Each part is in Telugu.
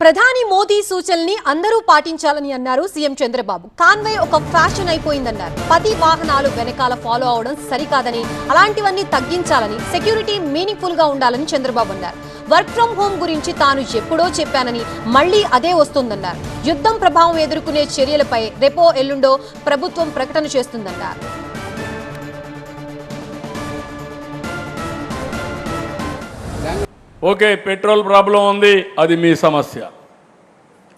ప్రధాని మోదీ సూచనల్ని అందరూ పాటించాలని అన్నారు సీఎం చంద్రబాబు. కాన్వాయ్ ఒక ఫ్యాషన్ అయిపోయిందన్నారు. 10 వాహనాలు వెనకాల ఫాలో అవడం సరికాదని, అలాంటివన్నీ తగ్గించాలని, సెక్యూరిటీ మీనింగ్ఫుల్ గా ఉండాలని చంద్రబాబు అన్నారు. వర్క్ ఫ్రం హోం గురించి తాను ఎప్పుడో చెప్పానని మళ్లీ అదే వస్తుందన్నారు. యుద్ధం ప్రభావం ఎదుర్కొనే చర్యలపై రేపో ఎల్లుండో ప్రభుత్వం ప్రకటన చేస్తుందన్నారు. ఓకే, పెట్రోల్ ప్రాబ్లం ఉంది, అది మీ సమస్య.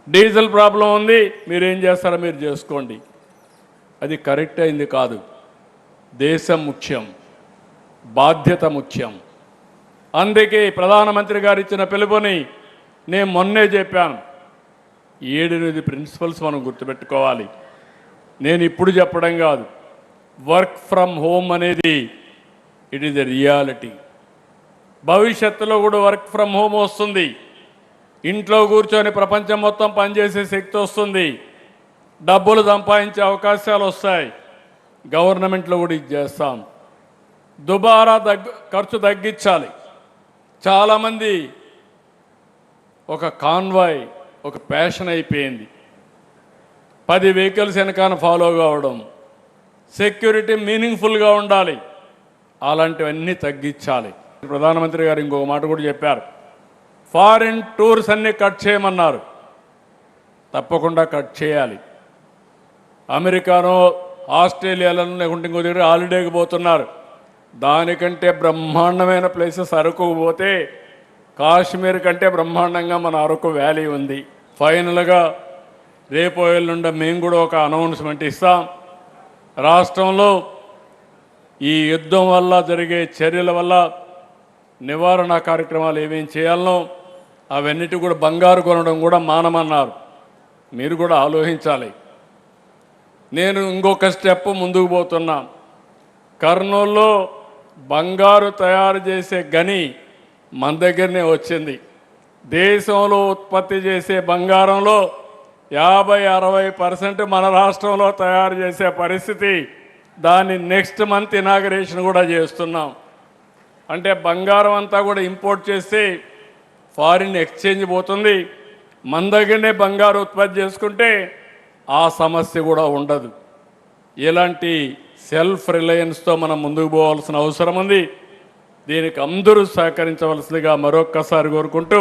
డీజిల్ ప్రాబ్లం ఉంది, మీరేం చేస్తారో మీరు చేసుకోండి. అది కరెక్ట్ అయింది కాదు. దేశం ముఖ్యం, బాధ్యత ముఖ్యం. అందుకే ప్రధానమంత్రి గారు ఇచ్చిన పిలుపుని నేను మొన్నే చెప్పాను. 7-8 ప్రిన్సిపల్స్ మనం గుర్తుపెట్టుకోవాలి. నేను ఇప్పుడు చెప్పడం కాదు. వర్క్ ఫ్రమ్ హోమ్ అనేది ఇట్ ఈజ్ ఎ రియాలిటీ. భవిష్యత్తులో కూడా వర్క్ ఫ్రమ్ హోమ్ వస్తుంది. ఇంట్లో కూర్చొని ప్రపంచం మొత్తం పనిచేసే శక్తి వస్తుంది. డబ్బులు సంపాదించే అవకాశాలు వస్తాయి. గవర్నమెంట్లో కూడా ఇది చేస్తాం. దుబారా ఖర్చు తగ్గించాలి. చాలామంది ఒక కాన్వాయ్ ఒక ప్యాషన్ అయిపోయింది. 10 వెహికల్స్ వెనకాల ఫాలో కావడం. సెక్యూరిటీ మీనింగ్ఫుల్గా ఉండాలి. అలాంటివన్నీ తగ్గించాలి. ప్రధానమంత్రి గారు ఇంకొక మాట కూడా చెప్పారు. ఫారిన్ టూర్స్ అన్నీ కట్ చేయమన్నారు. తప్పకుండా కట్ చేయాలి. అమెరికానో ఆస్ట్రేలియాలోనో లేకుంటే ఇంకో దగ్గర హాలిడేకి పోతున్నారు. దానికంటే బ్రహ్మాండమైన ప్లేసెస్ అరకు పోతే కాశ్మీర్ కంటే బ్రహ్మాండంగా మన అరకు వ్యాలీ ఉంది. ఫైనల్గా రేపో ఎల్లుండి మేము కూడా ఒక అనౌన్స్మెంట్ ఇస్తాం. రాష్ట్రంలో ఈ యుద్ధం వల్ల జరిగే చర్యల వల్ల నివారణ కార్యక్రమాలు ఏమేం చేయాలనో అవన్నిటి కూడా బంగారు కొనడం కూడా మానమన్నారు. మీరు కూడా ఆలోచించాలి. నేను ఇంకొక స్టెప్ ముందుకు పోతున్నా. కర్నూలులో బంగారు తయారు చేసే గని మన దగ్గరనే వచ్చింది. దేశంలో ఉత్పత్తి చేసే బంగారంలో 50-60% మన రాష్ట్రంలో తయారు చేసే పరిస్థితి. దాన్ని నెక్స్ట్ మంత్ ఇనాగరేషన్ కూడా చేస్తున్నాం. అంటే బంగారం అంతా కూడా ఇంపోర్ట్ చేస్తే ఫారిన్ ఎక్స్చేంజ్ పోతుంది. మన దగ్గరనే బంగారు ఉత్పత్తి చేసుకుంటే ఆ సమస్య కూడా ఉండదు. ఇలాంటి సెల్ఫ్ రిలయన్స్తో మనం ముందుకు పోవాల్సిన అవసరం ఉంది. దీనికి అందరూ సహకరించవలసిందిగా మరొక్కసారి కోరుకుంటూ